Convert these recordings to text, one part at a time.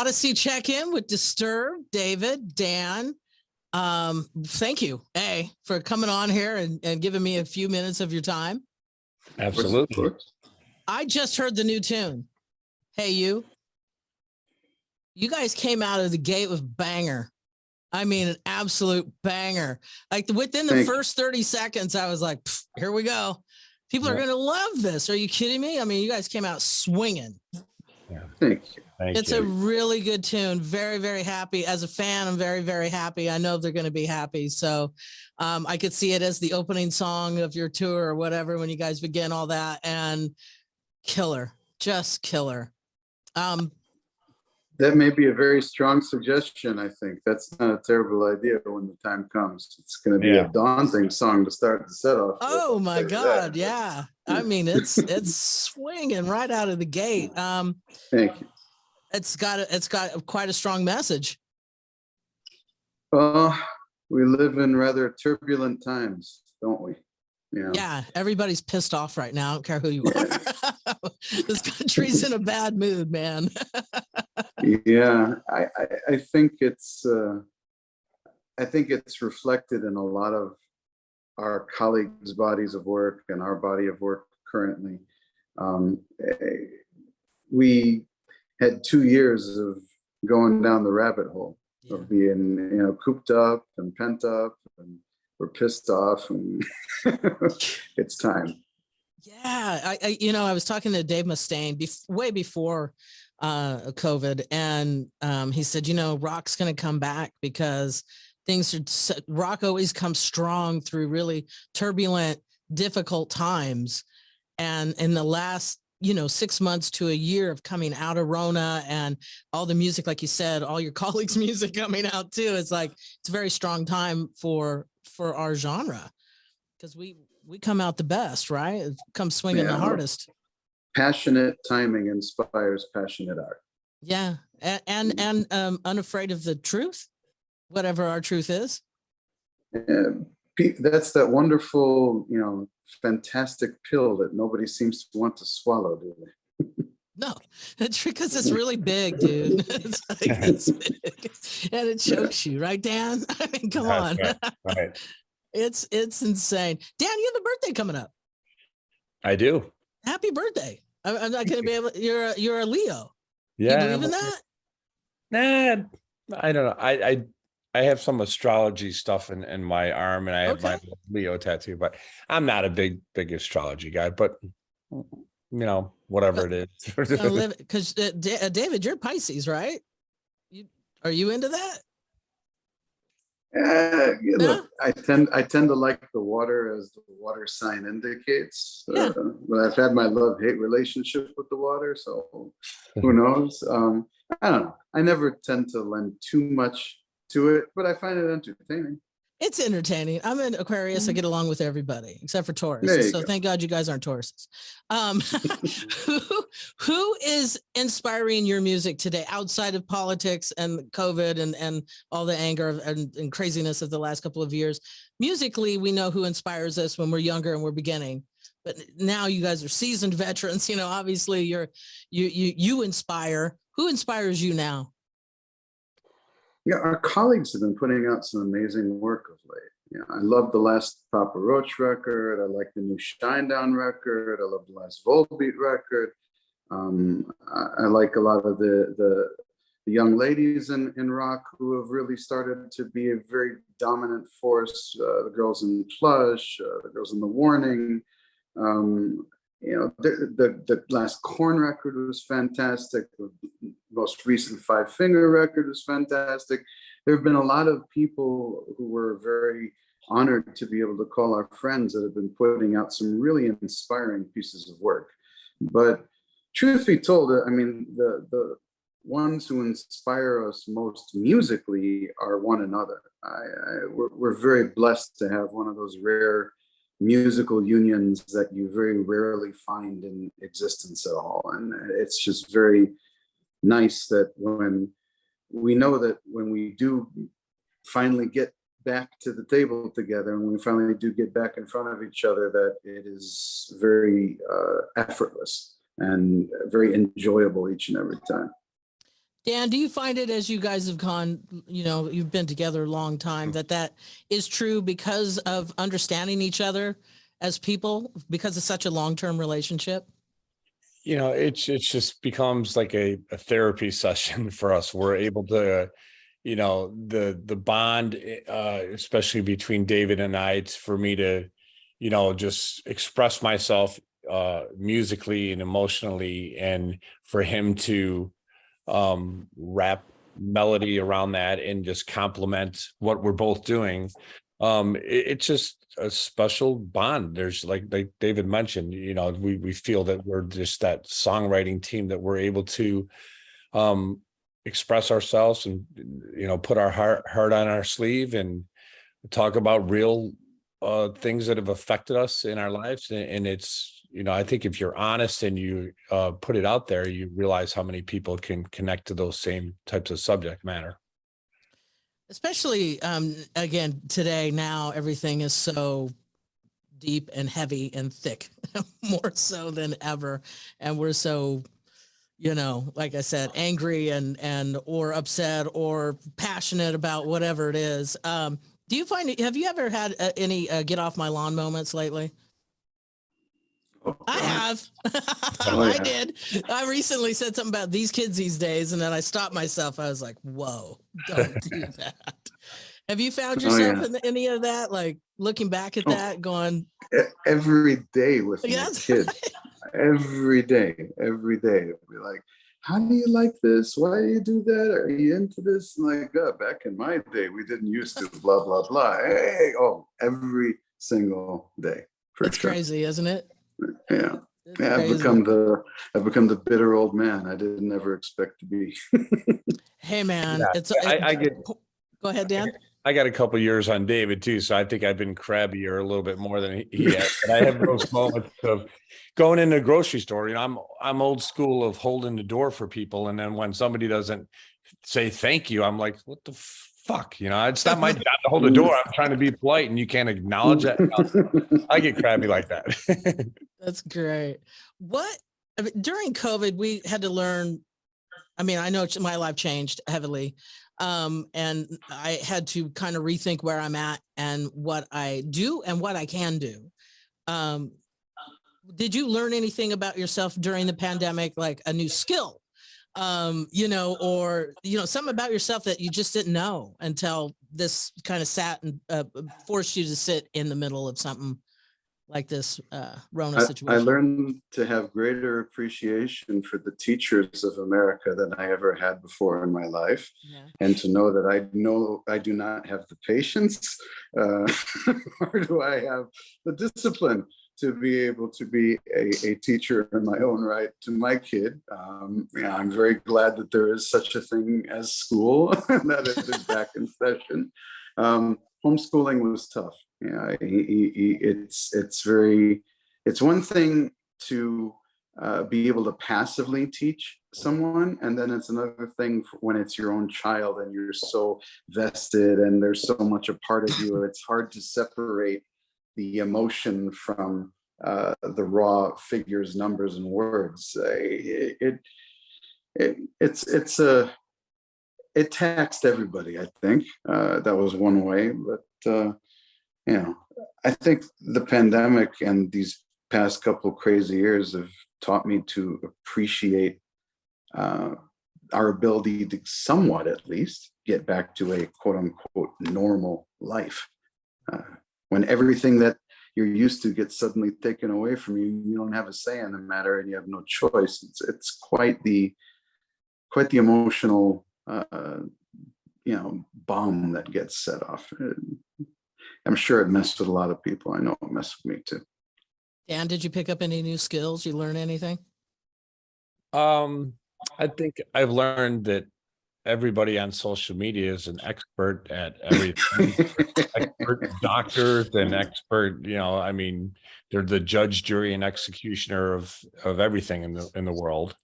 Audacy check-in with Disturbed, David, Dan. Thank you, for coming on here and giving me a few minutes of your time. Absolutely. I just heard the new tune. Hey, you guys came out of the gate with banger. I mean, an absolute banger. Like within the first 30 seconds, I was like, here we go. People are going to love this. Are you kidding me? I mean, you guys came out swinging. Yeah. Thank you. It's a really good tune. Very, very happy. As a fan, I'm very, very happy. I know they're going to be happy. So I could see it as the opening song of your tour or whatever when you guys begin all that. And killer, just killer. That may be a very strong suggestion, I think. That's not a terrible idea when the time comes. It's going to be a daunting song to start the set off. Oh, my God. Yeah. I mean, it's swinging right out of the gate. Thank you. It's got quite a strong message. We live in rather turbulent times, don't we? Yeah, everybody's pissed off right now. I don't care who you are. This country's in a bad mood, man. Yeah, I think it's reflected in a lot of our colleagues' bodies of work and our body of work currently. We had 2 years of going down the rabbit hole of being, cooped up and pent up, and we're pissed off, and it's time. Yeah, I was talking to Dave Mustaine way before COVID, and he said, rock's going to come back because rock always comes strong through really turbulent, difficult times, and in the last 6 months to a year of coming out of Rona and all the music, like you said, all your colleagues' music coming out too. It's like, it's a very strong time for our genre because we come out the best, right? It comes swinging the hardest. Passionate timing inspires passionate art. Yeah. And unafraid of the truth, whatever our truth is. That's that wonderful, fantastic pill that nobody seems to want to swallow, do they? No, it's because it's really big, dude. It's big. And it chokes you, right, Dan? I mean, come on. Right. It's insane. Dan, you have a birthday coming up. I do. Happy birthday. I'm not going to be able, you're a Leo. Yeah. You believe in that? Nah, I don't know. I have some astrology stuff in my arm, and I have my Leo tattoo, but I'm not a big astrology guy, but whatever it is. Because David, you're Pisces, right? Are you into that? Look, I tend to like the water, as the water sign indicates. But I've had my love-hate relationship with the water, so who knows? I don't know. I never tend to lend too much to it, but I find it entertaining. It's entertaining. I'm an Aquarius. I get along with everybody except for Taurus. So thank God you guys aren't Tauruses. Who is inspiring your music today outside of politics and COVID and all the anger and craziness of the last couple of years? Musically, we know who inspires us when we're younger and we're beginning. But now you guys are seasoned veterans. Obviously you inspire. Who inspires you now? Yeah, our colleagues have been putting out some amazing work of late. I love the last Papa Roach record. I like the new Shinedown record. I love the last Volbeat record. I like a lot of the young ladies in rock who have really started to be a very dominant force. The girls in Plush, the girls in The Warning. The last Korn record was fantastic. The most recent Five Finger record was fantastic. There have been a lot of people who were very honored to be able to call our friends that have been putting out some really inspiring pieces of work. But truth be told, I mean, the ones who inspire us most musically are one another. We're very blessed to have one of those rare musical unions that you very rarely find in existence at all. And it's just very nice that when we know that when we do finally get back to the table together and we finally do get back in front of each other, that it is very effortless and very enjoyable each and every time. Dan, do you find it as you guys have gone, you've been together a long time, that is true because of understanding each other as people, because it's such a long-term relationship? It's just becomes like a therapy session for us. We're able to, the bond, especially between David and I, it's for me to, just express myself musically and emotionally, and for him to rap melody around that and just complement what we're both doing. It's just a special bond. There's like David mentioned, we feel that we're just that songwriting team, that we're able to express ourselves and put our heart on our sleeve and talk about real things that have affected us in our lives. And it's, I think if you're honest and you put it out there, you realize how many people can connect to those same types of subject matter. Especially, again, today, now everything is so deep and heavy and thick, more so than ever. And we're so, like I said, angry and or upset or passionate about whatever it is. Do you find, have you ever had any get off my lawn moments lately? Oh, I have. Oh, I yeah. did. I recently said something about these kids these days, and then I stopped myself. I was like, whoa, don't do that. Have you found Oh, yourself yeah. in any of that? Like looking back at Oh, that, going, every day with my yes. kids. Every day. It'll be like, how do you like this? Why do you do that? Are you into this? And like, back in my day, we didn't used to blah, blah, blah. Hey, every single day, for It's sure. crazy, isn't it? Yeah. It's Yeah, I've crazy. become the bitter old man I didn't ever expect to be. Hey man, Yeah, I get go ahead, Dan. I got a couple years on David too, so I think I've been crabbier a little bit more than he has. But I have those moments of going in the grocery store. I'm old school of holding the door for people, and then when somebody doesn't say thank you, I'm like, what the fuck? It's not my job to hold the door. I'm trying to be polite, and you can't acknowledge that. I get crabby like that. That's great. During COVID, we had to learn. I mean, I know my life changed heavily. And I had to kind of rethink where I'm at and what I do and what I can do. Did you learn anything about yourself during the pandemic, like a new skill, or, something about yourself that you just didn't know until this kind of sat and forced you to sit in the middle of something like this Rona I situation? learned to have greater appreciation for the teachers of America than I ever had before in my life. Yeah. And to know that I do not have the patience, or do I have the discipline to be able to be a teacher in my own right to my kid. I'm very glad that there is such a thing as school, that it is back in session. Homeschooling was tough. Yeah, it's one thing to be able to passively teach someone, and then it's another thing when it's your own child and you're so vested and there's so much a part of you. It's hard to separate the emotion from the raw figures, numbers, and words. It taxed everybody. I think that was one way, but I think the pandemic and these past couple crazy years have taught me to appreciate our ability to somewhat, at least, get back to a quote unquote normal life. When everything that you're used to gets suddenly taken away from you, you don't have a say in the matter and you have no choice. It's quite the emotional bomb that gets set off. I'm sure it messed with a lot of people. I know it messed with me too. Dan, did you pick up any new skills? You learn anything? I think I've learned that everybody on social media is an expert at everything. Expert doctors and expert, I mean, they're the judge, jury, and executioner of everything in the world.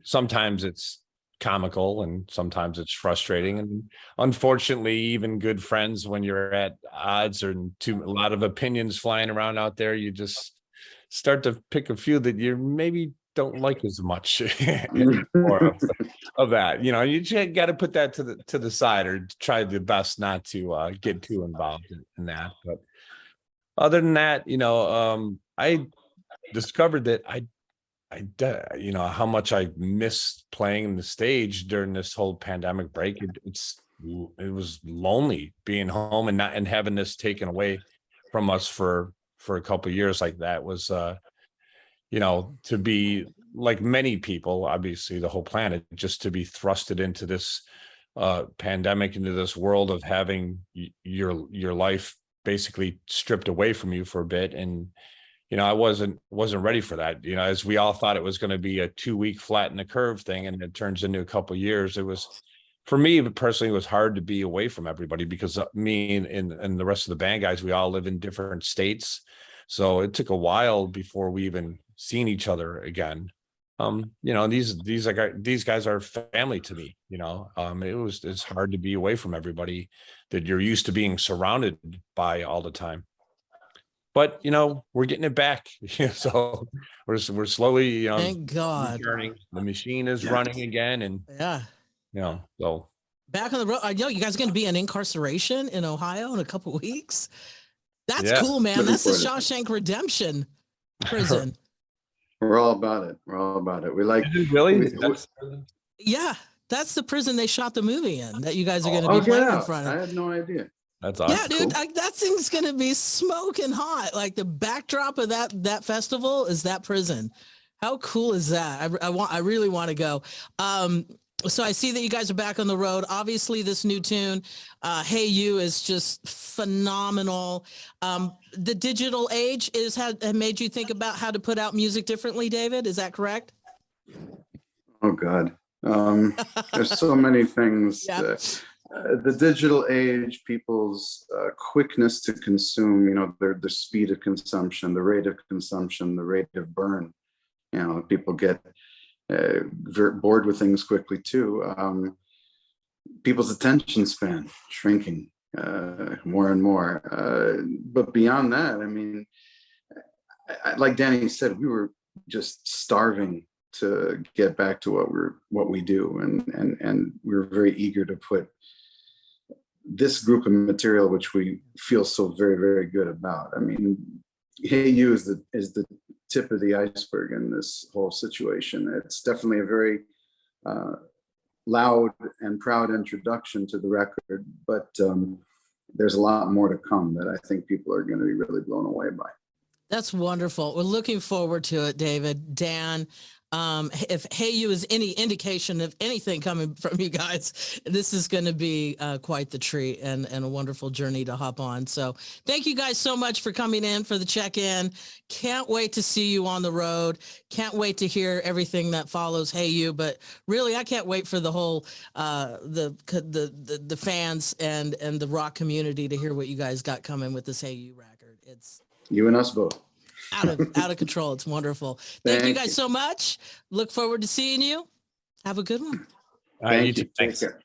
Sometimes it's comical and sometimes it's frustrating, and unfortunately even good friends, when you're at odds or a lot of opinions flying around out there, you just start to pick a few that you maybe don't like as much more of that. You know, you just got to put that to the side, or try the best not to get too involved in that. But other than that, you know, I discovered that you know, how much I miss playing the stage during this whole pandemic break. It was lonely being home and not and having this taken away from us for a couple of years. Like that was you know, to be like many people, obviously the whole planet, just to be thrusted into this pandemic, into this world of having your life basically stripped away from you for a bit. And you know, I wasn't ready for that. You know, as we all thought it was going to be a 2-week flatten the curve thing, and it turns into a couple of years. It was, for me personally, it was hard to be away from everybody, because me and the rest of the band guys, we all live in different states. So it took a while before we even seen each other again. You know, these guys are family to me. You know, it's hard to be away from everybody that you're used to being surrounded by all the time. But you know, we're getting it back. So we're slowly, you know, Thank God. returning. The machine is running again, and Yeah. you know, so Back on the road. I know you guys are going to be in incarceration in Ohio in a couple of weeks. That's cool, man. Looking That's the forward to Shawshank Redemption prison. We're all about it. We're all about it. We like. really. Yeah, that's the prison they shot the movie in that you guys are going to Oh, be get playing in out. front of. I had no idea. That's awesome. Yeah, dude, that thing's going to be smoking hot. Like the backdrop of that festival is that prison. How cool is that? I really want to go. So I see that you guys are back on the road. Obviously, this new tune, "Hey You," is just phenomenal. The digital age have made you think about how to put out music differently, David. Is that correct? Oh God, there's so many things. Yeah. The digital age, people's quickness to consume. You know, the speed of consumption, the rate of consumption, the rate of burn. You know, people get bored with things quickly too. People's attention span shrinking more and more. But beyond that, I mean, like Danny said, we were just starving to get back to what we do, and we were very eager to put this group of material, which we feel so very, very good about. I mean, "Hey You" is the tip of the iceberg in this whole situation. It's definitely a very loud and proud introduction to the record, but there's a lot more to come that I think people are going to be really blown away by. That's wonderful. We're looking forward to it, David. Dan, if "Hey You" is any indication of anything coming from you guys, this is going to be quite the treat and a wonderful journey to hop on. So thank you guys so much for coming in for the check-in. Can't wait to see you on the road. Can't wait to hear everything that follows "Hey You." But really, I can't wait for the whole the fans and the rock community to hear what you guys got coming with this "Hey You" record. It's You and us both. out of control. It's wonderful. Thank you guys so much. Look forward to seeing you. Have a good one. All right, Thank you too. you. Take Thanks. care.